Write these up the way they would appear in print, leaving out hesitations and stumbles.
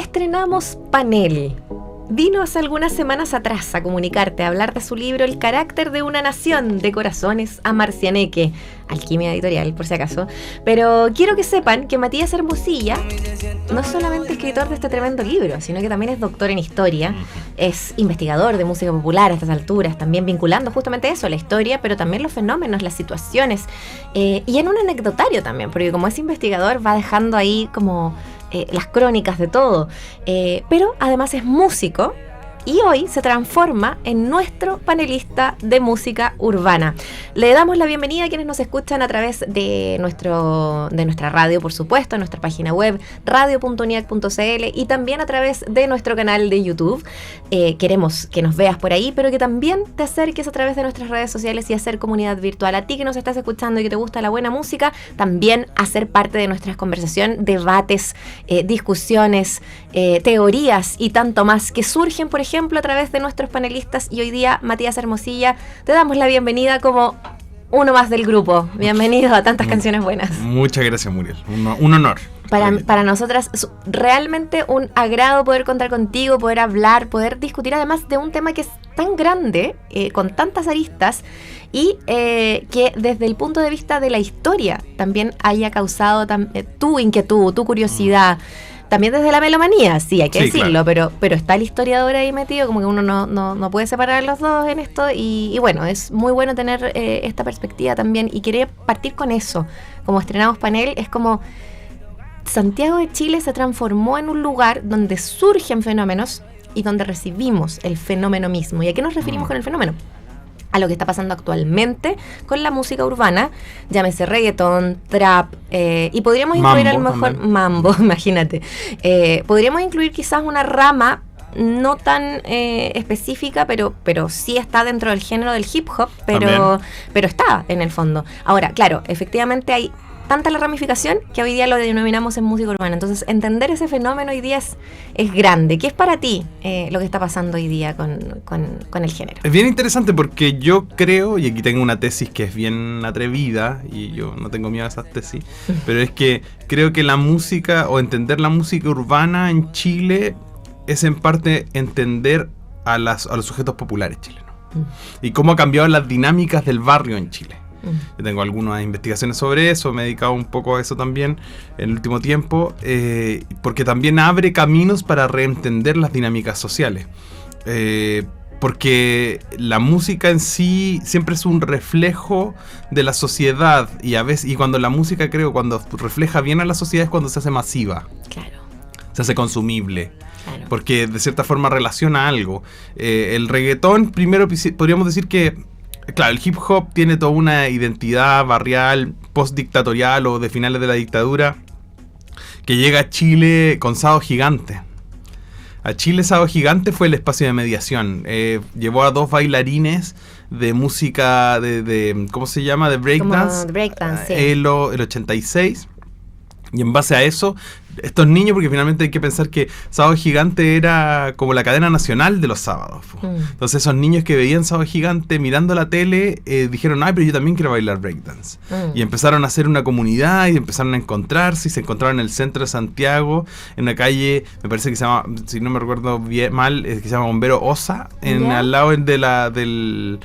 Estrenamos Panel. Vino hace algunas semanas atrás a comunicarte, a hablar de su libro El carácter de una nación, de Corazones a Marcianeque, Alquimia Editorial, por si acaso. Pero quiero que sepan que Matías Hermosilla no es solamente escritor de este tremendo libro, sino que también es doctor en historia, es investigador de música popular a estas alturas, también vinculando justamente eso, la historia, pero también los fenómenos, las situaciones, y en un anecdotario también, porque como es investigador va dejando ahí como las crónicas de todo, pero además es músico y hoy se transforma en nuestro panelista de música urbana. Le damos la bienvenida a quienes nos escuchan a través de nuestra radio, por supuesto, nuestra página web radio.uniac.cl y también a través de nuestro canal de YouTube. Queremos que nos veas por ahí, pero que también te acerques a través de nuestras redes sociales y hacer comunidad virtual. A ti que nos estás escuchando y que te gusta la buena música, también hacer parte de nuestra conversación, debates, discusiones, teorías y tanto más que surgen, por ejemplo, a través de nuestros panelistas. Y hoy día, Matías Hermosilla, te damos la bienvenida como uno más del grupo. Bienvenido a tantas canciones buenas. Muchas gracias, Muriel. Un honor. Para nosotras es realmente un agrado poder contar contigo, poder hablar, poder discutir además de un tema que es tan grande, con tantas aristas, y que desde el punto de vista de la historia también haya causado tu inquietud, tu curiosidad. También desde la melomanía, sí, hay que decirlo, claro. pero está el historiador ahí metido, como que uno no puede separar los dos en esto, y bueno, es muy bueno tener esta perspectiva también, y quería partir con eso. Como estrenamos Panel, es como Santiago de Chile se transformó en un lugar donde surgen fenómenos y donde recibimos el fenómeno mismo. ¿Y a qué nos referimos con el fenómeno? A lo que está pasando actualmente con la música urbana, llámese reggaetón, trap, y podríamos incluir a lo mejor mambo, imagínate. Podríamos incluir quizás una rama no tan específica, pero sí está dentro del género del hip hop, pero está en el fondo. Ahora, claro, efectivamente hay tanta la ramificación que hoy día lo denominamos en música urbana. Entonces, entender ese fenómeno hoy día es grande. ¿Qué es para ti lo que está pasando hoy día con el género? Es bien interesante porque yo creo, y aquí tengo una tesis que es bien atrevida, y yo no tengo miedo a esas tesis, pero es que creo que la música, o entender la música urbana en Chile, es en parte entender a los sujetos populares chilenos. Y cómo ha cambiado las dinámicas del barrio en Chile. Yo tengo algunas investigaciones sobre eso, me he dedicado un poco a eso también en el último tiempo, porque también abre caminos para reentender las dinámicas sociales, porque la música en sí siempre es un reflejo de la sociedad, y cuando la música, creo, cuando refleja bien a la sociedad es cuando se hace masiva, claro, se hace consumible. Claro. Porque de cierta forma relaciona algo. El reggaetón, primero podríamos decir que, claro, el hip hop tiene toda una identidad barrial, post-dictatorial o de finales de la dictadura, que llega a Chile con Sábado Gigante. A Chile Sábado Gigante fue el espacio de mediación. Llevó a dos bailarines de música de ¿cómo se llama? De breakdance. Sí. El 86. Y en base a eso, estos niños, porque finalmente hay que pensar que Sábado Gigante era como la cadena nacional de los sábados. Entonces esos niños que veían Sábado Gigante mirando la tele, dijeron, ay, pero yo también quiero bailar breakdance. Y empezaron a hacer una comunidad y empezaron a encontrarse, y se encontraron en el centro de Santiago, en una calle, me parece que se llama, si no me recuerdo bien mal, que se llama Bombero Osa, al lado del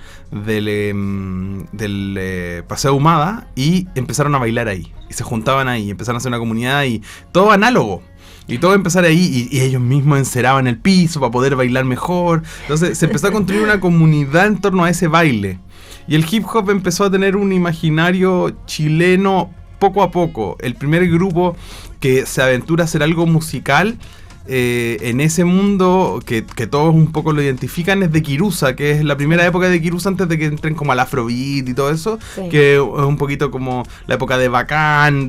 Paseo Ahumada, y empezaron a bailar ahí. Y se juntaban ahí, empezaron a hacer una comunidad y todo análogo. Y todo empezar ahí, y ellos mismos enceraban el piso para poder bailar mejor. Entonces se empezó a construir una comunidad en torno a ese baile. Y el hip hop empezó a tener un imaginario chileno poco a poco. El primer grupo que se aventura a hacer algo musical en ese mundo que todos un poco lo identifican es de Kirusa, que es la primera época de Kirusa antes de que entren como al afrobeat y todo eso, que es un poquito como la época de Bacán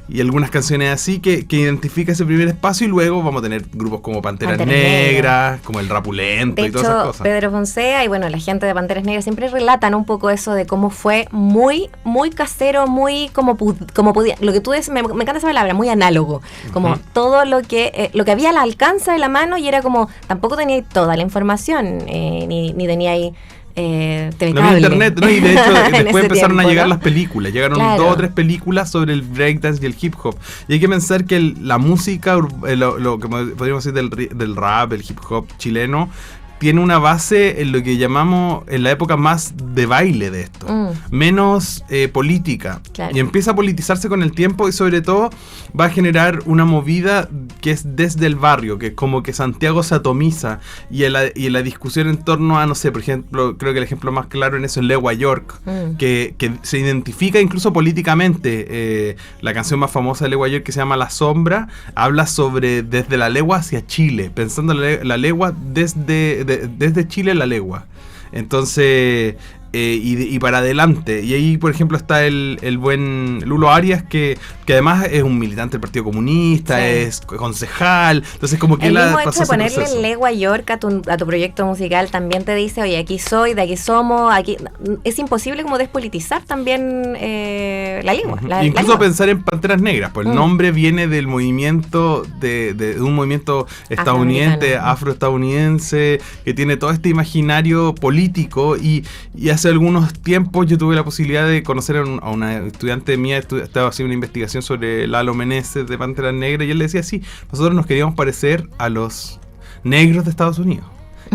y algunas canciones así que identifica ese primer espacio, y luego vamos a tener grupos como Panteras Negras, como el Rapulento y todas esas cosas. Pedro Fonsea y bueno, la gente de Panteras Negras siempre relatan un poco eso de cómo fue muy, muy casero, muy como podía, lo que tú dices, me encanta esa palabra, muy análogo, como todo lo que había al alcance de la mano, y era como, tampoco tenía toda la información, ni tenía ahí TV no había internet, ¿no? Y de hecho después empezaron tiempo, a llegar ¿no? las películas. Llegaron Claro. 2 o 3 películas sobre el breakdance y el hip hop. Y hay que pensar que la música, lo que podríamos decir del rap, el hip hop chileno, tiene una base en lo que llamamos en la época más de baile de esto, menos política. Claro. Y empieza a politizarse con el tiempo y sobre todo va a generar una movida que es desde el barrio, que es como que Santiago se atomiza y en la discusión en torno a, no sé, por ejemplo, creo que el ejemplo más claro en eso es Legua York, que se identifica incluso políticamente. La canción más famosa de Legua York, que se llama La Sombra, habla sobre desde la legua hacia Chile, pensando la legua desde Chile a la legua. Entonces, y para adelante. Y ahí, por ejemplo, está el buen Lulo Arias, que además es un militante del Partido Comunista, sí, es concejal. Entonces, como que el él mismo pasó hecho de ese ponerle proceso. Legua York a tu proyecto musical también te dice, oye, aquí soy, de aquí somos, aquí. Es imposible como despolitizar también la lengua. Incluso lengua. pensar en Panteras Negras, pues el nombre viene del movimiento, de un movimiento estadounidense, afroestadounidense, que tiene todo este imaginario político. Y hace algunos tiempos yo tuve la posibilidad de conocer a una estudiante mía, estaba haciendo una investigación sobre Lalo Meneses de Panteras Negras, y él decía, sí, nosotros nos queríamos parecer a los negros de Estados Unidos.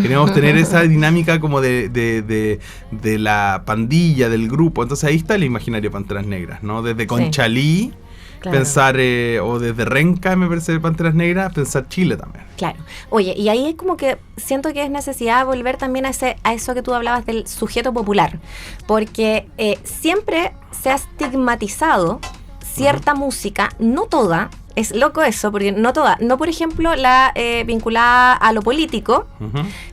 Queríamos tener esa dinámica como de la pandilla, del grupo. Entonces ahí está el imaginario Panteras Negras, ¿no? Desde Conchalí, sí, claro, pensar, o desde Renca, me parece, de Panteras Negras, pensar Chile también. Claro. Oye, y ahí es como que siento que es necesidad de volver también a eso que tú hablabas del sujeto popular, porque siempre se ha estigmatizado cierta música, no toda. Es loco eso, porque no toda, no por ejemplo la vinculada a lo político,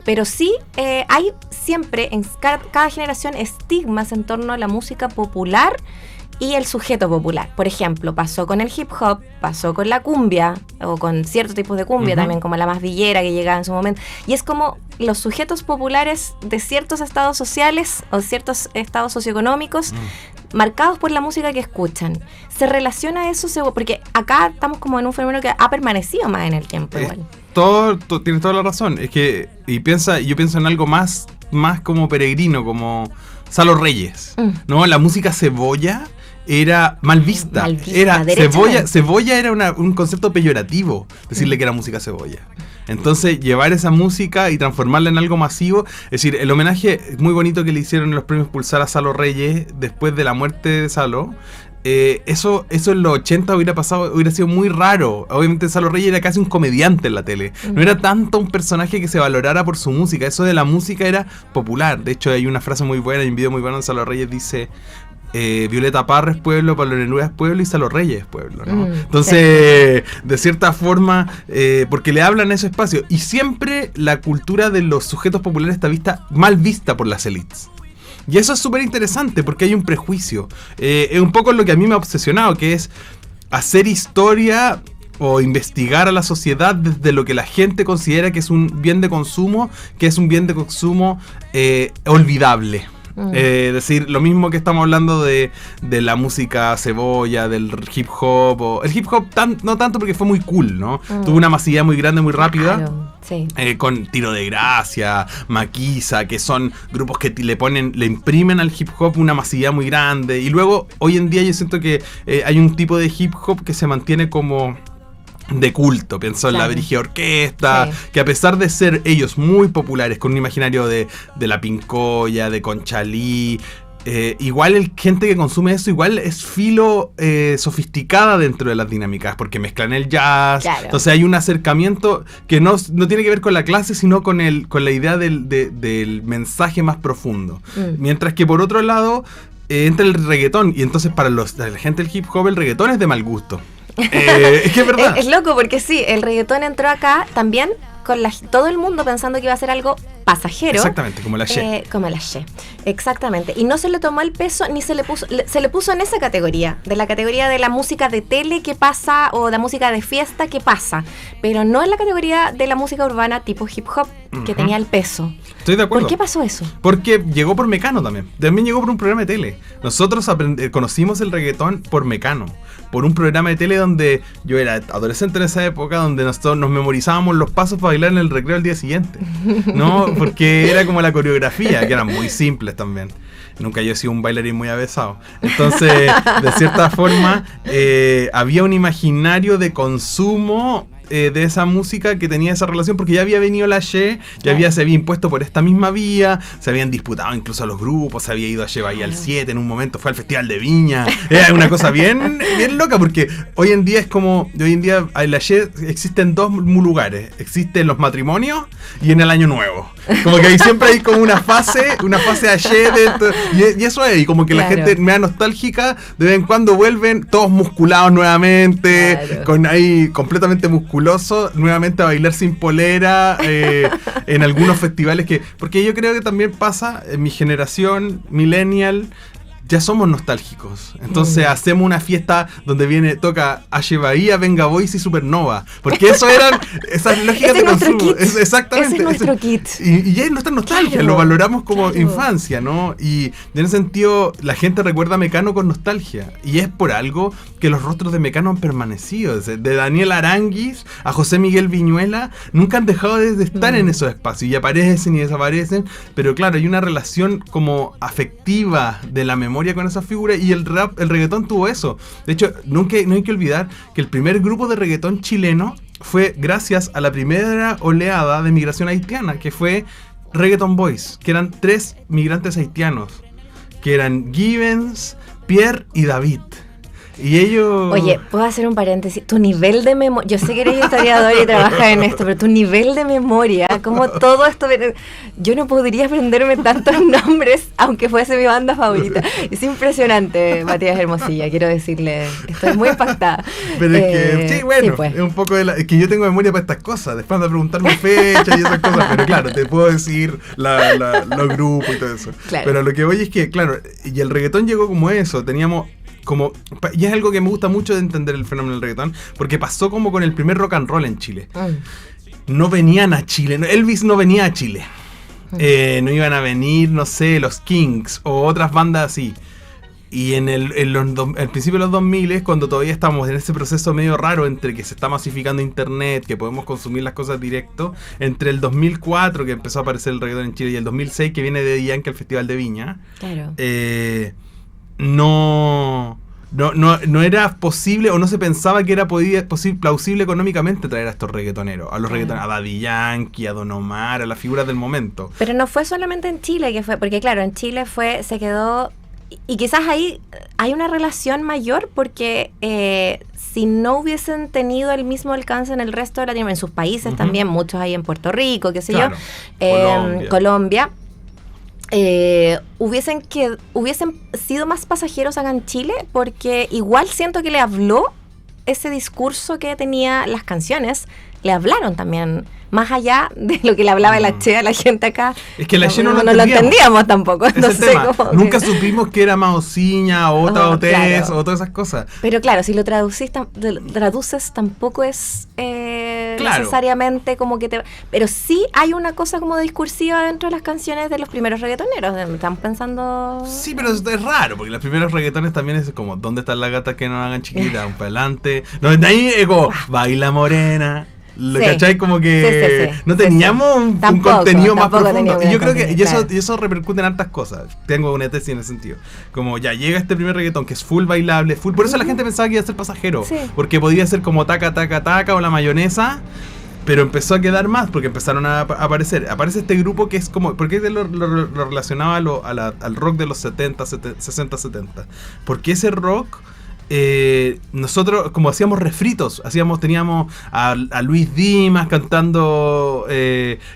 pero sí hay siempre en cada generación estigmas en torno a la música popular y el sujeto popular. Por ejemplo, pasó con el hip hop, pasó con la cumbia, o con ciertos tipos de cumbia también, como la más villera que llegaba en su momento. Y es como los sujetos populares de ciertos estados sociales o ciertos estados socioeconómicos marcados por la música que escuchan. Se relaciona eso, porque acá estamos como en un fenómeno que ha permanecido más en el tiempo igual. Tienes toda la razón. Es que, yo pienso en algo más como peregrino, como Salo Reyes, ¿no? La música cebolla era mal vista. Era cebolla era un concepto peyorativo, decirle que era música cebolla. Entonces, llevar esa música y transformarla en algo masivo, es decir, el homenaje muy bonito que le hicieron en los premios Pulsar a Salo Reyes después de la muerte de Salo, eso en los 80 hubiera sido muy raro. Obviamente Salo Reyes era casi un comediante en la tele. No era tanto un personaje que se valorara por su música. Eso de la música era popular. De hecho, hay una frase muy buena, hay un video muy bueno donde Salo Reyes dice: Violeta Parra es pueblo, Pablo Neruda es pueblo y Salo Reyes es pueblo, ¿no? Entonces, sí, de cierta forma, porque le hablan a ese espacio. Y siempre la cultura de los sujetos populares está mal vista por las élites. Y eso es súper interesante porque hay un prejuicio. Es un poco lo que a mí me ha obsesionado, que es hacer historia o investigar a la sociedad desde lo que la gente considera que es un bien de consumo, olvidable. Decir, lo mismo que estamos hablando de la música cebolla, del hip hop. El hip hop no tanto porque fue muy cool, ¿no? Tuvo una masividad muy grande, muy rápida. Claro, sí. Con Tiro de Gracia, Maquisa, que son grupos que le imprimen al hip hop una masividad muy grande. Y luego, hoy en día yo siento que hay un tipo de hip hop que se mantiene como de culto. Pienso en la Brígida Orquesta, que a pesar de ser ellos muy populares, con un imaginario de la Pincoya, de Conchalí, igual gente que consume eso igual es sofisticada dentro de las dinámicas, porque mezclan el jazz. Claro. Entonces hay un acercamiento que no tiene que ver con la clase, sino con la idea del mensaje más profundo. Mientras que por otro lado entra el reggaetón, y entonces para la gente del hip hop el reggaetón es de mal gusto. Es que es verdad. Es loco porque sí, el reggaetón entró acá también con todo el mundo pensando que iba a ser algo pasajero. Exactamente, como la She. Como la She, exactamente. Y no se le tomó el peso ni se le puso en esa categoría, de la categoría de la música de tele que pasa o la música de fiesta que pasa, pero no en la categoría de la música urbana tipo hip hop que tenía el peso. Estoy de acuerdo. ¿Por qué pasó eso? Porque llegó por Mecano también. También llegó por un programa de tele. Nosotros conocimos el reggaetón por Mecano, por un programa de tele donde yo era adolescente en esa época, donde nosotros nos memorizábamos los pasos para bailar en el recreo al día siguiente, ¿no? porque era como la coreografía, que eran muy simples también. Nunca yo he sido un bailarín muy avesado. Entonces, de cierta forma, había un imaginario de consumo de esa música que tenía esa relación, porque ya había venido la Ye, se había impuesto por esta misma vía, se habían disputado incluso a los grupos, se había ido a Ye Bahía al 7, en un momento fue al Festival de Viña. Era una cosa bien loca, porque hoy en día en la Ye existen dos lugares: existen los matrimonios y en el Año Nuevo. Como que ahí siempre hay como una fase Ye y eso es, y como que la gente me da nostálgica, de vez en cuando vuelven todos musculados nuevamente, con ahí completamente musculados, nuevamente a bailar sin polera en algunos festivales porque yo creo que también pasa en mi generación millennial. Ya somos nostálgicos. Entonces hacemos una fiesta donde toca Aye Bahía, Venga Boys y Supernova. Porque eso eran esas lógicas de consumo. Exactamente. Ese es nuestro kit. Y ya es nuestra nostalgia, lo valoramos como infancia, ¿no? Y en ese sentido, la gente recuerda a Mecano con nostalgia. Y es por algo que los rostros de Mecano han permanecido. Desde Daniel Aranguis a José Miguel Viñuela, nunca han dejado de estar en esos espacios. Y aparecen y desaparecen. Pero claro, hay una relación como afectiva de la memoria con esa figura, y el reggaetón tuvo eso. De hecho, no hay que olvidar que el primer grupo de reggaetón chileno fue gracias a la primera oleada de migración haitiana, que fue Reggaeton Boys, que eran 3 migrantes haitianos, que eran Givens, Pierre y David. Y ellos... Oye, ¿puedo hacer un paréntesis? Tu nivel de memoria... Yo sé que eres historiador y trabajas en esto, pero tu nivel de memoria, como todo esto... Yo no podría aprenderme tantos nombres, aunque fuese mi banda favorita. Es impresionante, Matías Hermosilla, quiero decirle. Estoy muy impactada. Pero es que, sí, bueno, sí, pues. Es un poco es que yo tengo memoria para estas cosas. Después de preguntarme fechas y esas cosas. Pero claro, te puedo decir los grupos y todo eso. Claro. Pero lo que voy es que, claro, y el reggaetón llegó como eso. Teníamos... y es algo que me gusta mucho de entender el fenómeno del reggaetón, porque pasó como con el primer rock and roll en Chile. No venían a Chile, Elvis no venía a Chile. No iban a venir, no sé, los Kings o otras bandas así. Y al principio de los 2000, cuando todavía estamos en ese proceso medio raro entre que se está masificando internet, que podemos consumir las cosas directo, entre el 2004, que empezó a aparecer el reggaetón en Chile, y el 2006, que viene de Yankee al Festival de Viña, claro. No era posible, o no se pensaba que era plausible económicamente traer a estos reggaetoneros, a los reggaetoneros, a Daddy Yankee, a Don Omar, a las figuras del momento. Pero no fue solamente en Chile que fue, porque claro, en Chile se quedó, y quizás ahí hay una relación mayor, porque si no hubiesen tenido el mismo alcance en el resto de Latinoamérica, en sus países también, muchos hay en Puerto Rico, qué sé yo, Colombia. Hubiesen sido más pasajeros acá en Chile, porque igual siento que le habló ese discurso que tenía las canciones, le hablaron también, más allá de lo que le hablaba la Che a la gente acá. Es que la Che no lo entendíamos tampoco. Entonces, nunca supimos que era Maosiña o Ota Otés o todas esas cosas. Pero claro, si lo traduces tampoco es necesariamente como que te... Pero sí hay una cosa como discursiva dentro de las canciones de los primeros reggaetoneros. Están pensando... Sí, pero es raro, porque los primeros reggaetones también es como, ¿dónde están las gatas que no hagan chiquita? Un para adelante. No, de ahí es como, baila morena. ¿Cachai? Como que no teníamos un contenido más profundo. Y yo creo que eso repercute en hartas cosas. Tengo una tesis en ese sentido. Como ya llega este primer reggaetón que es full bailable, full. Por eso la gente pensaba que iba a ser pasajero. Sí. Porque podía ser como taca, taca, taca o la mayonesa. Pero empezó a quedar más porque empezaron a aparecer. Aparece este grupo que es como... ¿Por qué lo relacionaba al rock de los 60, 70? Porque ese rock... nosotros como hacíamos refritos, teníamos a Luis Dimas cantando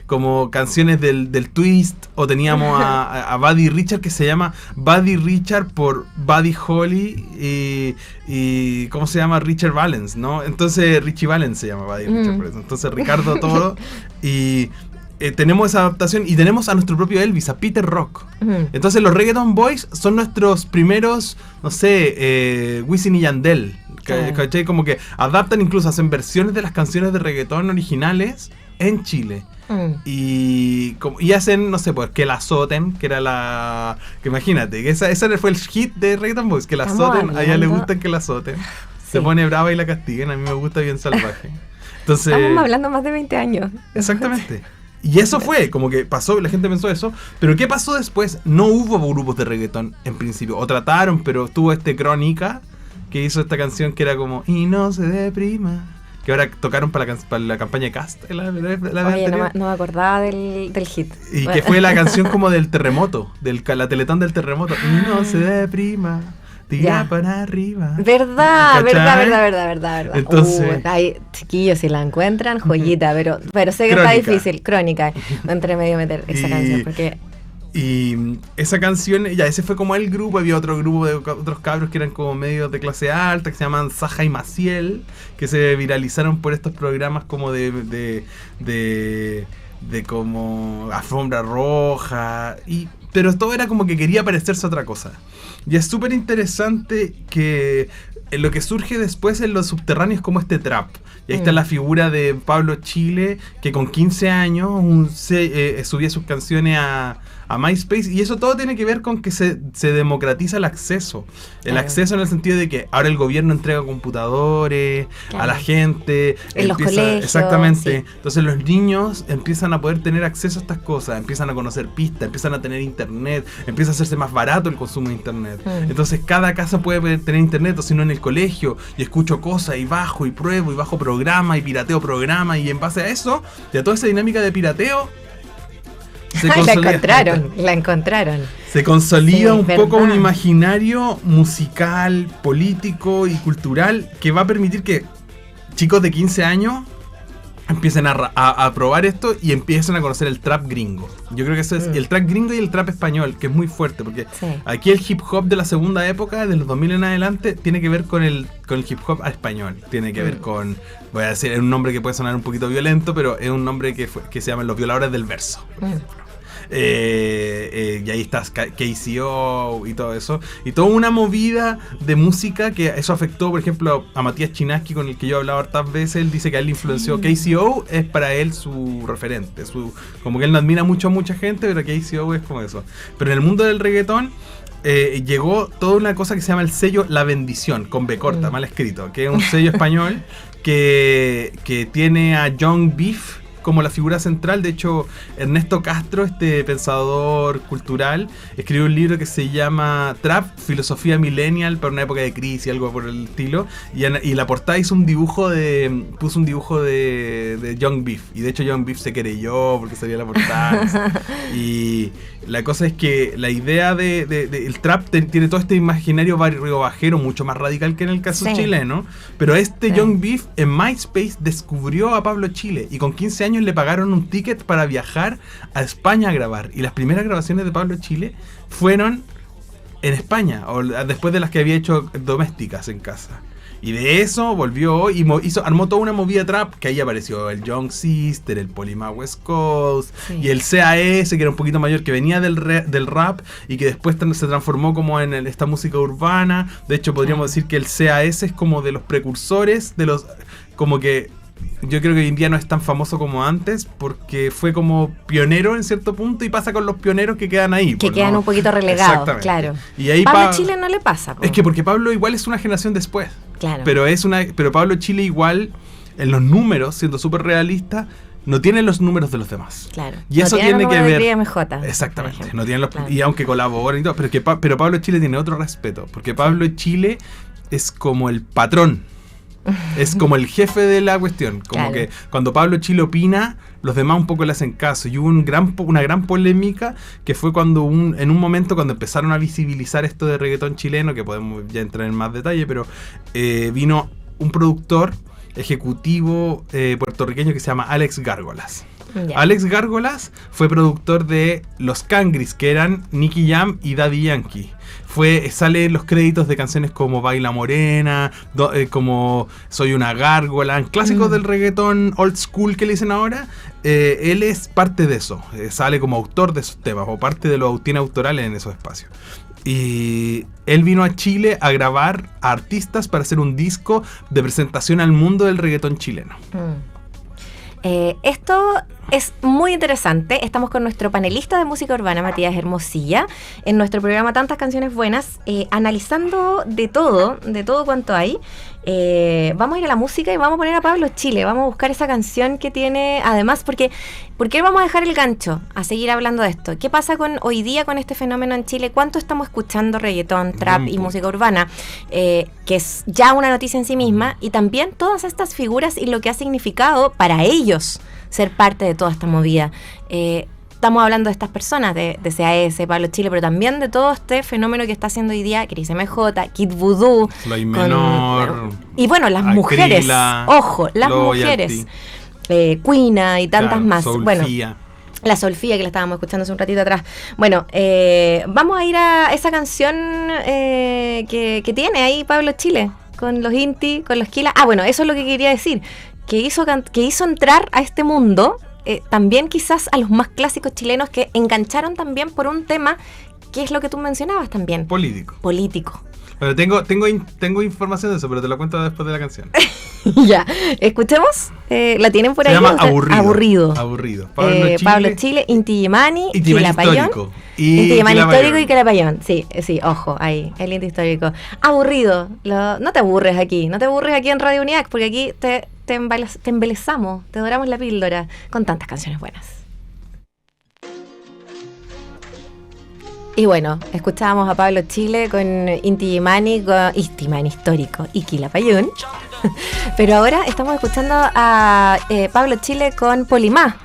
como canciones del Twist, o teníamos a Buddy Richard, que se llama Buddy Richard por Buddy Holly y ¿cómo se llama? Richard Valens, ¿no? Entonces Richie Valens se llama Buddy Richard por eso. Entonces Ricardo todo y tenemos esa adaptación, y tenemos a nuestro propio Elvis, a Peter Rock. Entonces los Reggaeton Boys son nuestros primeros, no sé, Wisin y Yandel, ¿cachai? Como que adaptan, incluso hacen versiones de las canciones de reggaetón originales en Chile. Y hacen, no sé, pues, que la azoten, que era que imagínate, que ese fue el hit de Reggaeton Boys, que la azoten, a ella le gusta que la azoten. Sí. Se pone brava y la castiguen, a mí me gusta bien salvaje. Entonces, estamos hablando más de 20 años. Exactamente. Y eso fue, como que pasó, la gente pensó eso. Pero ¿qué pasó después? No hubo grupos de reggaetón en principio. O trataron, pero tuvo Crónica, que hizo esta canción que era como Y no se deprima, que ahora tocaron para la campaña de Cast. Oye, no me acordaba del hit. Y que fue la canción como del terremoto, la Teletón del terremoto. Y no se deprima, tira para arriba. Verdad. Entonces, ahí, chiquillos, si la encuentran, joyita, pero sé que Crónica. Está difícil. Crónica. Entre medio meter esa canción, porque... Y esa canción, ya ese fue como el grupo. Había otro grupo de otros cabros que eran como medios de clase alta, que se llaman Saja y Maciel, que se viralizaron por estos programas como de como Alfombra Roja, pero todo era como que quería parecerse a otra cosa. Y es súper interesante que lo que surge después en los subterráneos como trap. Y ahí está la figura de Pablo Chile, que con 15 años subía sus canciones a MySpace, y eso todo tiene que ver con que se democratiza el acceso. El acceso en el sentido de que ahora el gobierno entrega computadores a la gente. En los colegios. Exactamente. Sí. Entonces los niños empiezan a poder tener acceso a estas cosas, empiezan a conocer pistas, empiezan a tener internet, empieza a hacerse más barato el consumo de internet. Entonces cada casa puede tener internet, o si no en el colegio, y escucho cosas, y bajo, y pruebo, y bajo programa, y pirateo programa, y en base a eso, y a toda esa dinámica de pirateo, la encontraron. Se consolida un poco un verdad. imaginario musical, político y cultural que va a permitir que chicos de 15 años empiecen a probar esto y empiecen a conocer el trap gringo. Yo creo que eso es el trap gringo y el trap español, que es muy fuerte, porque aquí el hip hop de la segunda época, de los 2000 en adelante, tiene que ver con el hip hop español. Tiene que ver con, voy a decir, es un nombre que puede sonar un poquito violento, pero es un nombre que se llama Los Violadores del Verso, por ejemplo. Y ahí está KCO y todo eso, y toda una movida de música que eso afectó, por ejemplo, a Matías Chinaski, con el que yo he hablado hartas veces. Él dice que a él le influenció. KCO es para él su referente, como que él no admira mucho a mucha gente, pero KCO es como eso. Pero en el mundo del reggaetón llegó toda una cosa que se llama el sello La Bendición, con B corta, mal escrito, que es un sello español que tiene a Young Beef como la figura central. De hecho, Ernesto Castro, pensador cultural, escribió un libro que se llama Trap, Filosofía Millennial para una época de crisis, algo por el estilo, y la portada puso un dibujo de Young Beef, y de hecho Young Beef se querelló porque salía la portada. Y la cosa es que la idea el trap tiene todo este imaginario barrio bajero, mucho más radical que en el caso chileno, pero Young Beef en MySpace descubrió a Pablo Chile, y con 15 años le pagaron un ticket para viajar a España a grabar, y las primeras grabaciones de Pablo Chile fueron en España, o después de las que había hecho domésticas en casa. Y de eso volvió y armó toda una movida trap, que ahí apareció el Young Sister, el Polima West Coast, y el CAS, que era un poquito mayor, que venía del rap y que después se transformó como en esta música urbana. De hecho, podríamos decir que el CAS es como de los precursores de los... Como que yo creo que hoy en día no es tan famoso como antes, porque fue como pionero en cierto punto, y pasa con los pioneros que quedan ahí. Que quedan un poquito relegados, claro. Y ahí Pablo Chile no le pasa. Es que porque Pablo igual es una generación después. Claro. Pero Pablo Chile igual, en los números, siendo súper realista, no tiene los números de los demás. Claro. Y eso tiene que ver. Exactamente. No tiene y aunque colaboran y todo, pero Pablo Chile tiene otro respeto, porque Pablo Chile es como el patrón. Es como el jefe de la cuestión. Como que cuando Pablo Chile opina, los demás un poco le hacen caso. Y hubo una gran polémica, que fue cuando en un momento cuando empezaron a visibilizar esto de reggaetón chileno, que podemos ya entrar en más detalle, pero vino un productor ejecutivo puertorriqueño que se llama Alex Gárgolas. Alex Gárgolas fue productor de Los Cangris, que eran Nicky Jam y Daddy Yankee. Sale en los créditos de canciones como Baila Morena, como Soy una Gárgola, clásicos del reggaetón old school que le dicen ahora. Él es parte de eso, sale como autor de esos temas, o parte de los tiene autorales en esos espacios. Y él vino a Chile a grabar a artistas para hacer un disco de presentación al mundo del reggaetón chileno. Esto es muy interesante. Estamos con nuestro panelista de música urbana, Matías Hermosilla, en nuestro programa Tantas Canciones Buenas, analizando de todo cuanto hay. Vamos a ir a la música y vamos a poner a Pablo Chile. Vamos a buscar esa canción que tiene, además, ¿por qué vamos a dejar el gancho a seguir hablando de esto? ¿Qué pasa hoy día con este fenómeno en Chile? ¿Cuánto estamos escuchando reggaetón, trap y música urbana? Que es ya una noticia en sí misma, y también todas estas figuras y lo que ha significado para ellos ser parte de toda esta movida. Estamos hablando de estas personas, de CAS, Pablo Chile, pero también de todo este fenómeno que está haciendo hoy día Cris MJ, Kid Voodoo. Slay Menor. Y bueno, las mujeres. Ojo, las mujeres. Queena y tantas más. Solfía. Bueno, la Solfía, que la estábamos escuchando hace un ratito atrás. Bueno, vamos a ir a esa canción que tiene ahí Pablo Chile, con los Inti, con los Kila. Bueno, eso es lo que quería decir. Que hizo entrar a este mundo también quizás a los más clásicos chilenos, que engancharon también por un tema que es lo que tú mencionabas también. Político. Pero tengo información de eso, pero te lo cuento después de la canción. Ya, escuchemos. ¿La tienen por ahí? Se llama Aburrido. Pablo Chile, Inti Illimani, Quilapayún. Inti Illimani histórico y Quilapayún. Sí, ojo, ahí, el Inti histórico. Aburrido. No te aburres aquí en Radio Uniac, porque aquí te embelezamos, te doramos la píldora con tantas canciones buenas. Y bueno, escuchábamos a Pablo Chile con Inti Illimani histórico y Quilapayún. Pero ahora estamos escuchando a Pablo Chile con Polimá,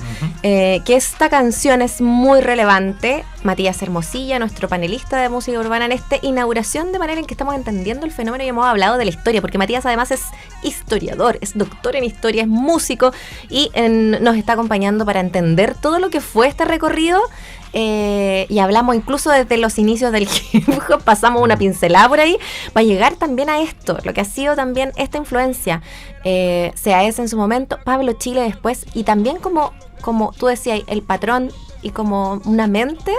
que esta canción es muy relevante. Matías Hermosilla, nuestro panelista de música urbana, en esta inauguración de manera en que estamos entendiendo el fenómeno, y hemos hablado de la historia, porque Matías además es historiador, es doctor en historia, es músico, y nos está acompañando para entender todo lo que fue este recorrido. Y hablamos incluso desde los inicios del hip hop, pasamos una pincelada por ahí para llegar también a esto, lo que ha sido también esta influencia, CAS en su momento, Pablo Chile después, y también como tú decías, el patrón y como una mente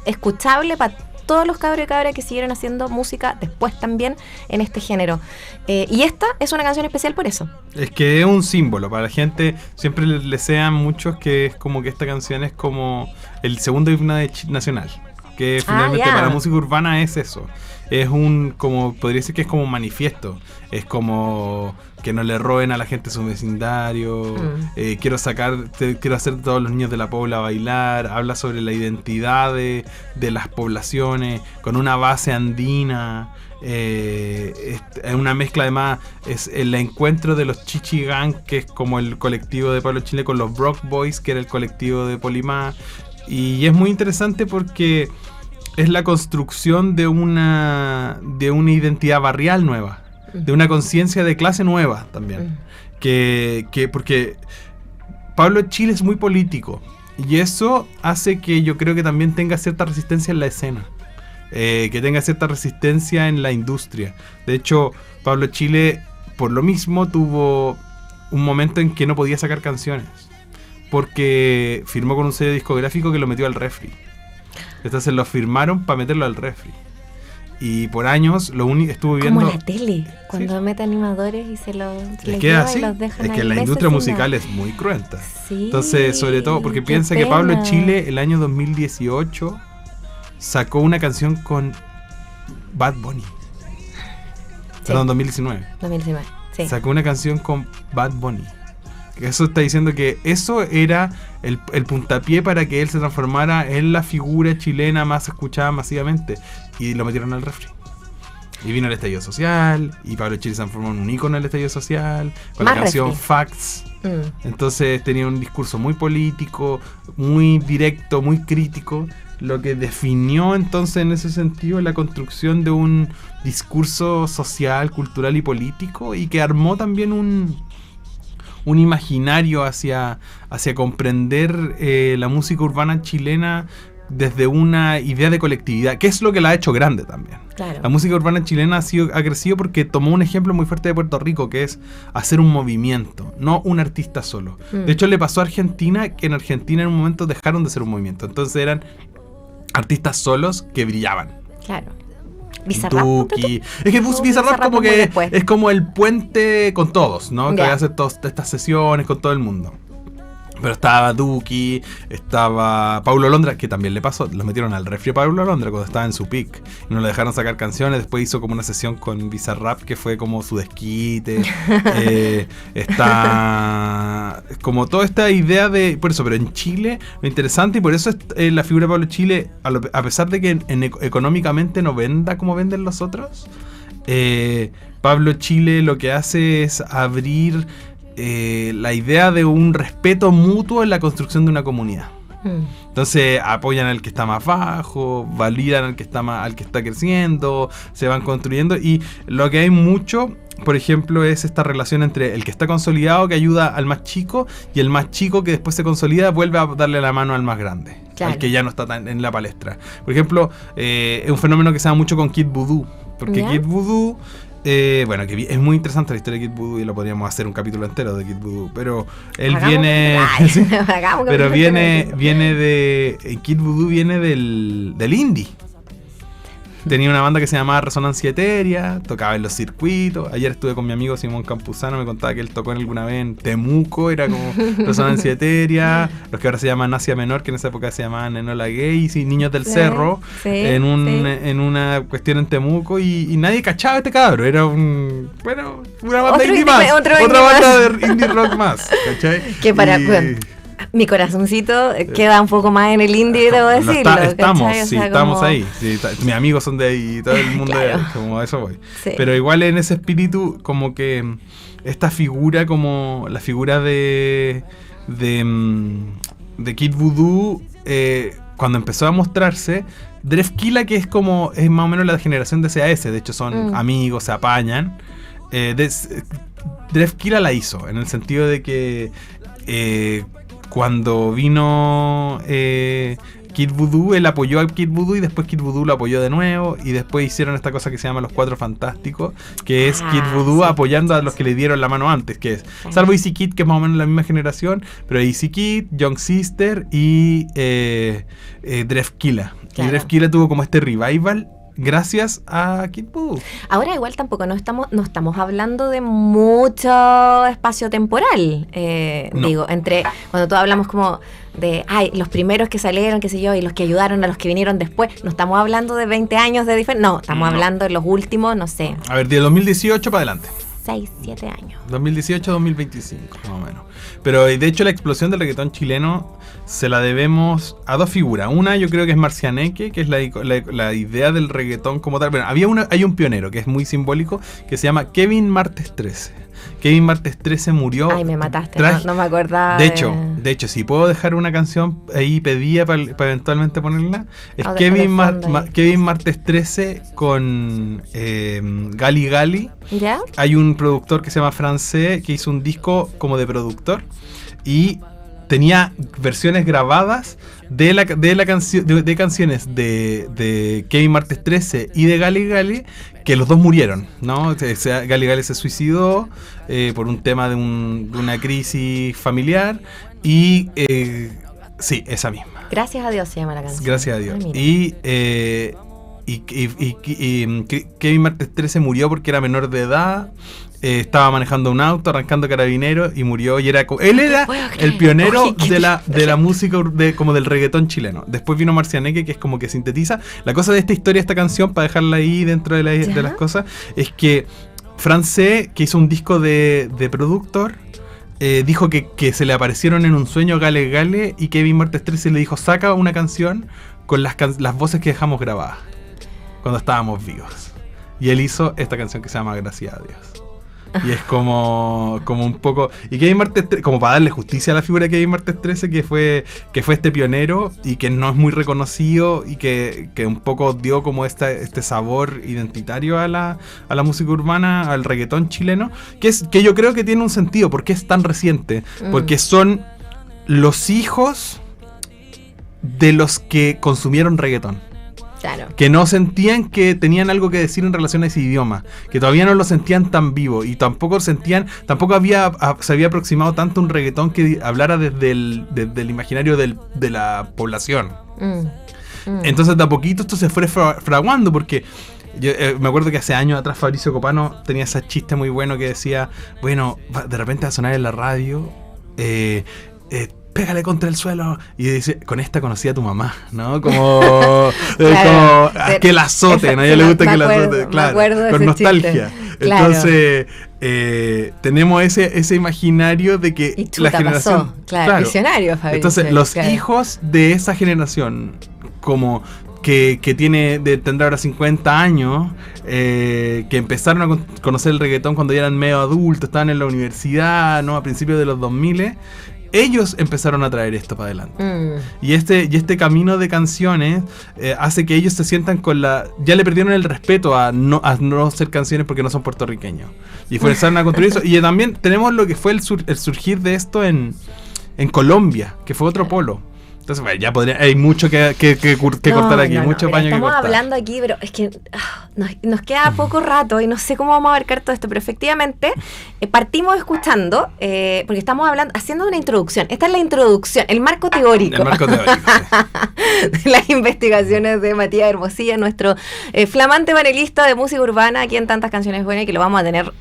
escuchable para todos los cabros y cabras que siguieron haciendo música después también en este género. Y esta es una canción especial por eso. Es que es un símbolo para la gente. Siempre le sean muchos que es como que esta canción es como el segundo himno nacional. Que finalmente para la música urbana es eso. Es como podría decir que es como un manifiesto. Es como que no le roben a la gente su vecindario. Quiero hacer a todos los niños de la pobla bailar. Habla sobre la identidad de las poblaciones con una base andina. Es una mezcla, además es el encuentro de los Chichi Gang, que es como el colectivo de Pablo Chile, con los Brock Boys, que era el colectivo de Polimá. Y es muy interesante porque es la construcción de una identidad barrial nueva, de una conciencia de clase nueva también. Porque Pablo Chile es muy político, y eso hace que yo creo que también tenga cierta resistencia en la escena, que tenga cierta resistencia en la industria. De hecho, Pablo Chile, por lo mismo, tuvo un momento en que no podía sacar canciones, porque firmó con un sello discográfico que lo metió al refri. Entonces lo firmaron para meterlo al refri. Y por años estuvo viviendo... Como la tele, cuando mete animadores y se los llevan y los dejan ahí. Es que la industria musical es muy cruenta. Sí, entonces, sobre todo porque piensa que Pablo Chile el año 2018 sacó una canción con Bad Bunny. Sí. Perdón, 2019. 2019, sí. Sacó una canción con Bad Bunny. Eso está diciendo que eso era el puntapié para que él se transformara en la figura chilena más escuchada masivamente. Y lo metieron al refri. Y vino el estallido social, y Pablo Chile se transformó en un ícono del estallido social, con más la canción refri. Facts. Entonces tenía un discurso muy político, muy directo, muy crítico, lo que definió entonces en ese sentido la construcción de un discurso social, cultural y político, y que armó también un imaginario hacia comprender la música urbana chilena desde una idea de colectividad, que es lo que la ha hecho grande también. Claro. La música urbana chilena ha crecido porque tomó un ejemplo muy fuerte de Puerto Rico, que es hacer un movimiento, no un artista solo. De hecho, le pasó a Argentina, que en Argentina en un momento dejaron de ser un movimiento. Entonces eran artistas solos que brillaban. Claro. Bizarrap. Es que Bizarrap como que es como el puente con todos, ¿no? Que hace todas estas sesiones con todo el mundo. Pero estaba Duki, estaba Paulo Londra, que también le pasó, lo metieron al refri a Paulo Londra cuando estaba en su pick. Y no le dejaron sacar canciones, después hizo como una sesión con Bizarrap, que fue como su desquite. Está como toda esta idea de... Por eso, pero en Chile, lo interesante, y por eso es, la figura de Pablo Chile, a pesar de que económicamente no venda como venden los otros, Pablo Chile lo que hace es abrir... la idea de un respeto mutuo en la construcción de una comunidad. Entonces apoyan al que está más bajo, validan al que está creciendo, se van construyendo, y lo que hay mucho, por ejemplo, es esta relación entre el que está consolidado, que ayuda al más chico, y el más chico que después se consolida vuelve a darle la mano al más grande, claro, al que ya no está tan en la palestra. Por ejemplo, es un fenómeno que se da mucho con Kid Voodoo, porque Kid Voodoo, bueno, que es muy interesante la historia de Kid Voodoo, y lo podríamos hacer un capítulo entero de Kid Voodoo, pero él viene ¿sí? Pero viene de Kid Voodoo, viene del indie. Tenía una banda que se llamaba Resonancia Etérea, tocaba en los circuitos. Ayer estuve con mi amigo Simón Campuzano, me contaba que él tocó alguna vez en Temuco, era como Resonancia Etérea, los que ahora se llaman Asia Menor, que en esa época se llamaban Enola Gay, y Niños del Cerro, en una cuestión en Temuco, y nadie cachaba a este cabro, era una banda indie más, otra banda de indie rock más, ¿cachai? Que para... Mi corazoncito queda un poco más en el indie, debo decirlo. Estamos ahí. Sí, mis amigos son de ahí y todo el mundo claro. De ahí, como a eso voy. Sí. Pero igual en ese espíritu, como que esta figura, como la figura de Kid Voodoo, cuando empezó a mostrarse, Drefkila, que es más o menos la generación de CAS, de hecho son amigos, se apañan. Drefkila la hizo, en el sentido de que cuando vino Kid Voodoo, él apoyó a Kid Voodoo, y después Kid Voodoo lo apoyó de nuevo, y después hicieron esta cosa que se llama Los Cuatro Fantásticos, que es Kid Voodoo apoyando a los que le dieron la mano antes, que es salvo Easy Kid, que es más o menos la misma generación, pero Easy Kid, Young Sister y Drefkila. Claro. Y Drefkila tuvo como este revival gracias a Kid Voodoo. Ahora igual tampoco no estamos hablando de mucho espacio temporal. No. Digo, entre cuando todos hablamos como de los primeros que salieron, qué sé yo, y los que ayudaron a los que vinieron después, no estamos hablando de 20 años de diferencia. No, estamos hablando de los últimos, no sé. A ver, de 2018 para adelante. 6, 7 años. 2018-2025, más o menos. Pero de hecho la explosión del reggaetón chileno se la debemos a dos figuras. Una yo creo que es Marcianeque, que es la idea del reggaetón como tal. Bueno, hay un pionero que es muy simbólico, que se llama Kevin Martes 13. Kevin Martes 13 murió. Ay, me mataste, no me acordaba. De hecho, si puedo dejar una canción ahí pedida para eventualmente ponerla, es Kevin Martes 13 con Gali Gali. ¿Ya? Hay un productor que se llama Francé, que hizo un disco como de productor, y tenía versiones grabadas de canciones de Kevin Martes 13 y de Gali Gali, que los dos murieron, ¿no? Gali Gali se suicidó por un tema de una crisis familiar, y sí, esa misma. Gracias a Dios se llama la canción. Gracias a Dios. Y Kevin Martes 13 murió porque era menor de edad. Estaba manejando un auto, arrancando Carabineros, y murió. Y él era el pionero de la música, como del reggaetón chileno. Después vino Marcianeque, que es como que sintetiza. La cosa de esta historia, esta canción, para dejarla ahí dentro de las cosas, es que Francé, que hizo un disco de productor, dijo que se le aparecieron en un sueño Gale Gale, y Kevin Martes 13 le dijo: saca una canción con las voces que dejamos grabadas cuando estábamos vivos. Y él hizo esta canción que se llama Gracias a Dios. Y es como un poco... Y Kevin Martes 13, como para darle justicia a la figura de Kevin Martes 13, que fue este pionero, y que no es muy reconocido, y que un poco dio como este sabor identitario a la música urbana, al reggaetón chileno, que yo creo que tiene un sentido, porque es tan reciente, porque son los hijos de los que consumieron reggaetón. Claro. Que no sentían que tenían algo que decir en relación a ese idioma, que todavía no lo sentían tan vivo, y tampoco se había aproximado tanto un reggaetón que hablara desde el imaginario de la población. Entonces de a poquito esto se fue fraguando, porque yo me acuerdo que hace años atrás Fabricio Copano tenía ese chiste muy bueno que decía: bueno, de repente va a sonar en la radio, pégale contra el suelo. Y dice, con esta conocí a tu mamá, ¿no? Como, claro, como que la azote, ¿no? A ella le gusta que la azote, claro, con nostalgia. Claro. Entonces, tenemos ese imaginario de que y la generación... Pasó. Claro, visionario, Fabricio. Entonces, los hijos de esa generación, como... Que tendrá ahora 50 años, que empezaron a conocer el reggaetón cuando ya eran medio adultos, estaban en la universidad, ¿no? A principios de los 2000, ellos empezaron a traer esto para adelante. Y este camino de canciones hace que ellos se sientan con ya le perdieron el respeto a no ser canciones porque no son puertorriqueños. Y empezaron a construir eso. Y también tenemos lo que fue el surgir de esto en Colombia, que fue otro polo. Entonces, bueno, ya hay mucho que cortar aquí, mucho paño que cortar. Estamos hablando aquí, pero es que nos queda poco rato y no sé cómo vamos a abarcar todo esto, pero efectivamente partimos escuchando, porque estamos haciendo una introducción. Esta es la introducción, el marco teórico. El marco teórico, sí. De las investigaciones de Matías Hermosilla, nuestro flamante panelista de música urbana aquí en Tantas Canciones Buenas, y que lo vamos a tener,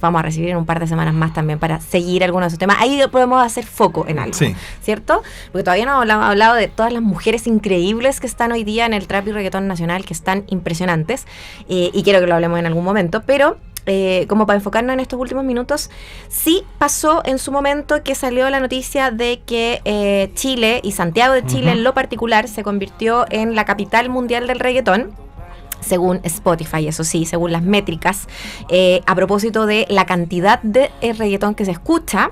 vamos a recibir en un par de semanas más también para seguir algunos de esos temas. Ahí podemos hacer foco en algo, sí. ¿Cierto? Porque todavía no hablamos hablado de todas las mujeres increíbles que están hoy día en el trap y reggaetón nacional, que están impresionantes, y quiero que lo hablemos en algún momento, pero como para enfocarnos en estos últimos minutos, sí pasó en su momento que salió la noticia de que Chile, y Santiago de Chile en lo particular, se convirtió en la capital mundial del reggaetón, según Spotify, eso sí, según las métricas, a propósito de la cantidad de reggaetón que se escucha.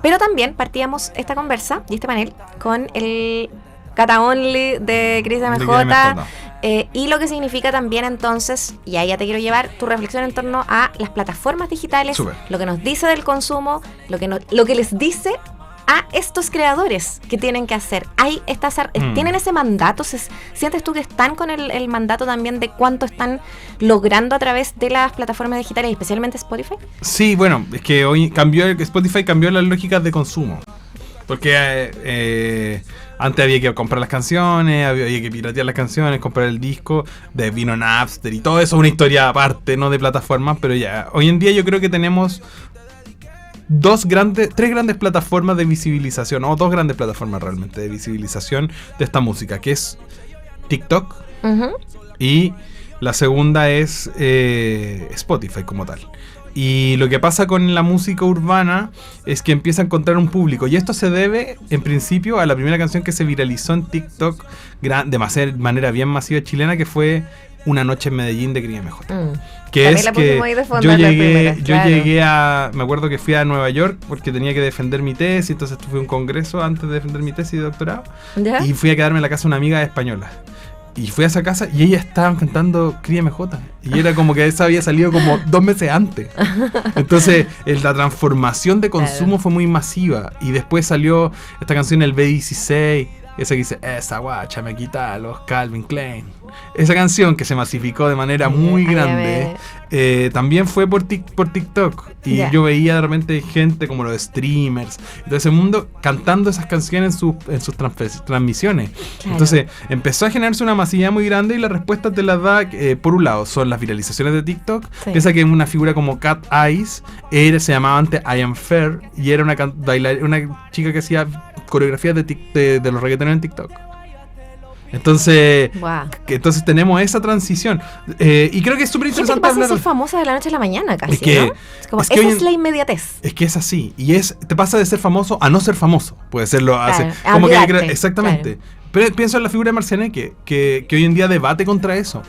Pero también partíamos esta conversa y este panel con el Cata Only de Cris MJ, y lo que significa también entonces, y ahí ya te quiero llevar tu reflexión en torno a las plataformas digitales, Super. Lo que nos dice del consumo, lo que les dice a estos creadores que tienen que hacer. ¿Tienen ese mandato? ¿Sientes tú que están con el mandato también de cuánto están logrando a través de las plataformas digitales, especialmente Spotify? Sí, bueno, es que hoy Spotify cambió las lógicas de consumo. Porque antes había que comprar las canciones, había que piratear las canciones, comprar el disco, vino Napster y todo eso, una historia aparte, no de plataformas, pero ya, hoy en día yo creo que tenemos tres grandes plataformas de visibilización, o dos grandes plataformas realmente de visibilización de esta música, que es TikTok, y la segunda es Spotify como tal. Y lo que pasa con la música urbana es que empieza a encontrar un público, y esto se debe en principio a la primera canción que se viralizó en TikTok de manera bien masiva chilena, que fue Una noche en Medellín de Cris MJ. Que también es que yo llegué me acuerdo que fui a Nueva York porque tenía que defender mi tesis, entonces fui a un congreso antes de defender mi tesis de doctorado, ¿ya? Y fui a quedarme en la casa de una amiga española. Y fui a esa casa y ella estaba cantando Cris MJ. Y era como que esa había salido como 2 meses antes. Entonces, la transformación de consumo fue muy masiva. Y después salió esta canción, el B16, esa que dice, esa guacha me quita los Calvin Klein. Esa canción que se masificó de manera muy grande, también fue por TikTok. Y yo veía de repente gente como los streamers, todo ese mundo cantando esas canciones en sus transmisiones. Claro. Entonces empezó a generarse una masividad muy grande, y la respuesta te la da, por un lado, son las viralizaciones de TikTok. Sí. Piensa que una figura como Cat Eyes se llamaba antes I Am Fair, y era una chica que hacía coreografías de los reggaetoneros en TikTok. Entonces, entonces tenemos esa transición, y creo que es súper interesante hablar. Pasa a ser famosa de la noche a la mañana casi, ¿no? Esa es la inmediatez. Es que es así, y te pasa de ser famoso a no ser famoso. Puede serlo, claro, como exactamente. Claro. Pero pienso en la figura de Marcianeque, que hoy en día debate contra eso.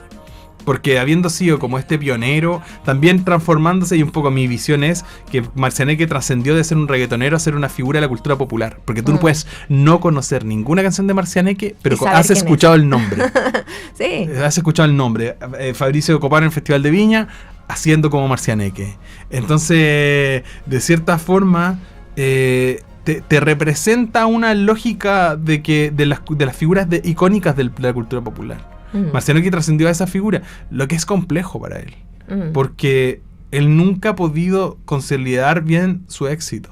Porque habiendo sido como este pionero, también transformándose, y un poco mi visión es que Marcianeque trascendió de ser un reggaetonero a ser una figura de la cultura popular. Porque tú no puedes no conocer ninguna canción de Marcianeque, pero has escuchado el nombre. Sí. Has escuchado el nombre. Fabricio Copano en el Festival de Viña, haciendo como Marcianeque. Entonces, de cierta forma, te representa una lógica de las figuras icónicas de la cultura popular. Marcianeque trascendió a esa figura, lo que es complejo para él, porque él nunca ha podido consolidar bien su éxito.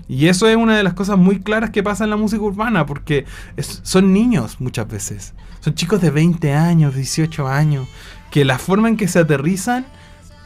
Y eso es una de las cosas muy claras que pasa en la música urbana, porque son niños muchas veces, son chicos de 20 años, 18 años, que la forma en que se aterrizan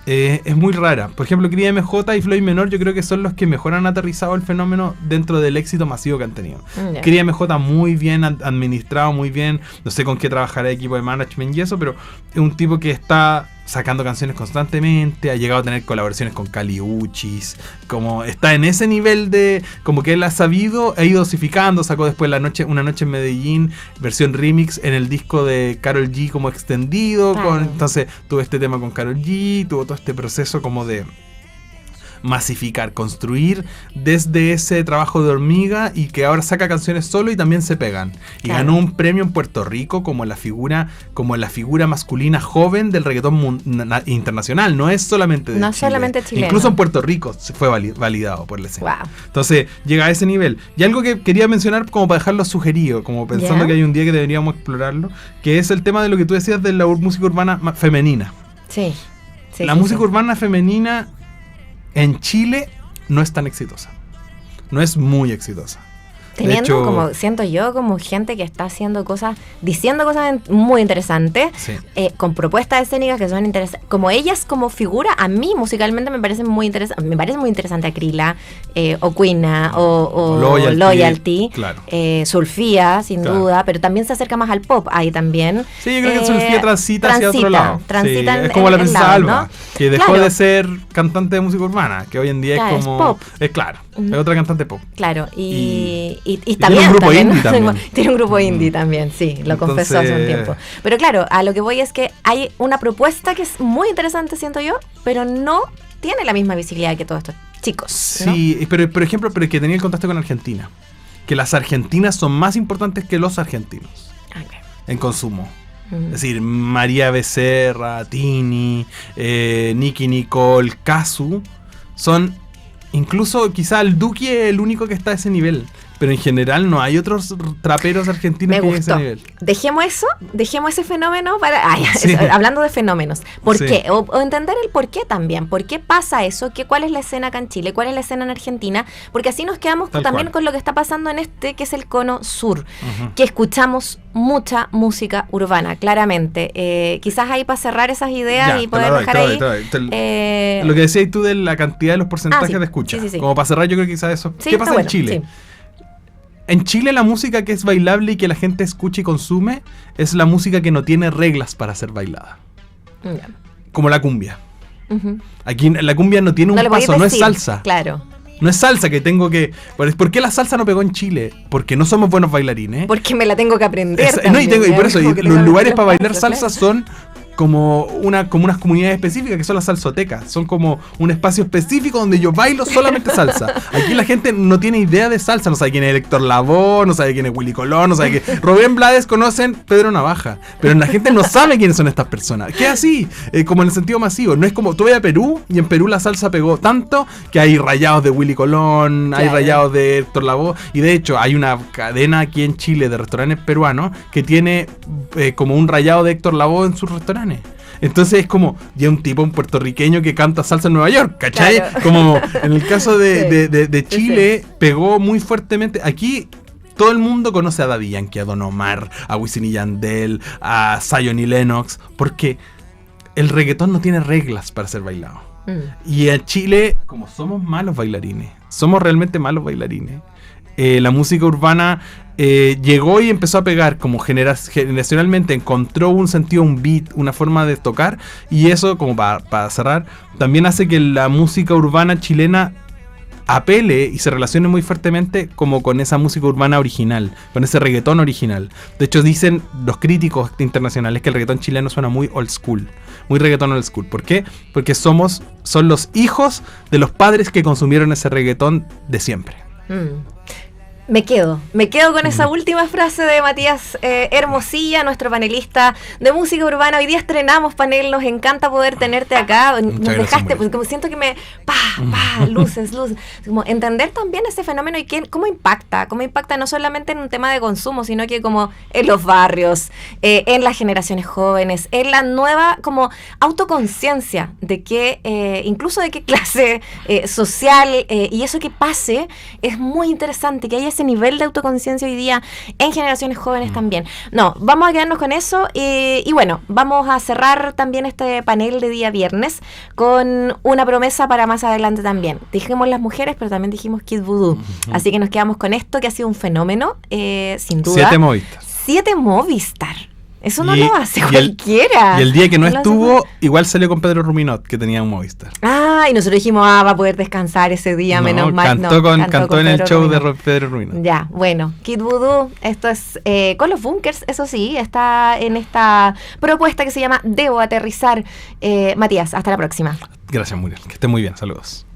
es muy rara. Por ejemplo, Cría MJ y Floyd Menor yo creo que son los que mejor han aterrizado el fenómeno dentro del éxito masivo que han tenido. Ya. Cría MJ muy bien administrado, muy bien, no sé con qué trabajará el equipo de management y eso, pero es un tipo que está sacando canciones constantemente, ha llegado a tener colaboraciones con Kali Uchis, como está en ese nivel de, como que él ha sabido, ha ido dosificando, sacó después Una Noche en Medellín, versión remix en el disco de Karol G como extendido, Claro. entonces tuvo este tema con Karol G, tuvo todo este proceso como de masificar, construir desde ese trabajo de hormiga y que ahora saca canciones solo y también se pegan. Y Claro. ganó un premio en Puerto Rico como la figura masculina joven del reggaetón internacional. No es solamente de No Chile. solamente chileno. Incluso en Puerto Rico se fue validado por la escena. Wow. Entonces llega a ese nivel. Y algo que quería mencionar como para dejarlo sugerido, como pensando ¿Ya? que hay un día que deberíamos explorarlo, que es el tema de lo que tú decías de la música urbana femenina. Sí. Sí, La sí, música sí. urbana femenina en Chile no es tan exitosa. No es muy exitosa. Teniendo de hecho, como, siento yo, como gente que está haciendo cosas, diciendo cosas muy interesantes, sí. con propuestas escénicas que son interesantes. Como ellas, como figura, a mí musicalmente me parece muy interesante. Me parece muy interesante Akrila, Oquina, o Loyalty, claro. Sulfía, sin Claro. duda, pero también se acerca más al pop ahí también. Sí, yo creo que Sulfía transita hacia otro lado. Transita Sí, en- es como en- la en Princesa lados, Alba, ¿no? que dejó Claro. de ser cantante de música urbana, que hoy en día Claro, es es como... pop. Es claro, Ujú. es otra cantante pop. Claro, y tiene también. un grupo también, indie también. Tiene un grupo indie también, sí, lo confesó hace un Entonces- tiempo. Pero claro, a lo que voy es que hay una propuesta que es muy interesante, siento yo, pero no tiene la misma visibilidad que todos estos chicos. ¿no? Sí, pero por ejemplo, pero que tenía el contraste con Argentina. Que las argentinas son más importantes que los argentinos Ok. en consumo. Mm. Es decir, María Becerra, Tini, Nicki Nicole, Kazu, son incluso quizá el Duki es el único que está a ese nivel. Pero en general no hay otros traperos argentinos Me que lleguen a ese gustó. nivel. Dejemos ese fenómeno para... Sí. Hablando de fenómenos. ¿Por Sí. qué? O entender el por qué también. ¿Por qué pasa eso? ¿Cuál es la escena acá en Chile? ¿Cuál es la escena en Argentina? Porque así nos quedamos Tal también cual. con lo que está pasando en que es el cono sur. Ujú. Que escuchamos mucha música urbana, claramente. Quizás ahí para cerrar esas ideas Ya, y te poder la doy, dejar te la ahí... doy, te la doy. eh, Lo que decías tú de la cantidad de los porcentajes sí, de escucha. sí, sí, sí. Como para cerrar, yo creo que quizás eso. sí, ¿Qué está pasa bueno, en Chile? sí. En Chile la música que es bailable y que la gente escucha y consume es la música que no tiene reglas para ser bailada. Ya. Como la cumbia. Ujú. Aquí la cumbia no tiene un le podéis paso, no es decir, salsa. Claro. No es salsa que tengo que... ¿Por qué la salsa no pegó en Chile? Porque no somos buenos bailarines. Porque me la tengo que aprender. No, y también, por eso, como y que los tengo que lugares aprender para bailar pasos, salsa claro. son como unas comunidades específicas que son las salsotecas. Son como un espacio específico donde yo bailo solamente salsa. Aquí la gente no tiene idea de salsa, no sabe quién es Héctor Lavoe, no sabe quién es Willy Colón, no sabe quién... Rubén Blades conocen Pedro Navaja, pero la gente no sabe quiénes son estas personas. Que es así, como en el sentido masivo. No es como, tú vas a Perú y en Perú la salsa pegó tanto que hay rayados de Willy Colón, hay Claro. rayados de Héctor Lavoe, y de hecho hay una cadena aquí en Chile de restaurantes peruanos que tiene como un rayado de Héctor Lavoe en sus restaurantes. Entonces es como ya un tipo, un puertorriqueño que canta salsa en Nueva York, ¿cachai? Claro. Como en el caso Sí. de Chile, pegó muy fuertemente. Aquí todo el mundo conoce a Daddy Yankee, a Don Omar, a Wisin y Yandel, a Zion y Lennox, porque el reggaetón no tiene reglas para ser bailado. Y en Chile, como somos malos bailarines, somos realmente malos bailarines, la música urbana llegó y empezó a pegar como generacionalmente, encontró un sentido, un beat, una forma de tocar, y eso, como para cerrar, también hace que la música urbana chilena apele y se relacione muy fuertemente como con esa música urbana original, con ese reggaetón original. De hecho dicen los críticos internacionales que el reggaetón chileno suena muy old school, muy reggaetón old school. ¿Por qué? Porque son los hijos de los padres que consumieron ese reggaetón de siempre. Me quedo con esa última frase de Matías Hermosilla, nuestro panelista de música urbana. Hoy día estrenamos panel, nos encanta poder tenerte acá. Nos gracias, dejaste, María. pues como siento que me... luces. Como entender también ese fenómeno y cómo impacta no solamente en un tema de consumo, sino que como en los barrios, en las generaciones jóvenes, en la nueva como autoconciencia de que, incluso de qué clase social y eso que pase, es muy interesante, que haya ese ese nivel de autoconciencia hoy día en generaciones jóvenes también. No, vamos a quedarnos con eso y bueno, vamos a cerrar también este panel de día viernes con una promesa para más adelante también. Dijimos las mujeres, pero también dijimos Kid Voodoo. Así que nos quedamos con esto, que ha sido un fenómeno, sin duda. 7 Movistar. 7 Movistar. Eso no lo hace cualquiera. Y el día que no estuvo, igual salió con Pedro Ruminot, que tenía un Movistar. Y nosotros dijimos, va a poder descansar ese día, menos mal. Cantó en el show de Pedro Ruminot. Ya, bueno, Kid Voodoo, esto es con los Bunkers, eso sí, está en esta propuesta que se llama Debo Aterrizar. Matías, hasta la próxima. Gracias, Muriel, que esté muy bien, saludos.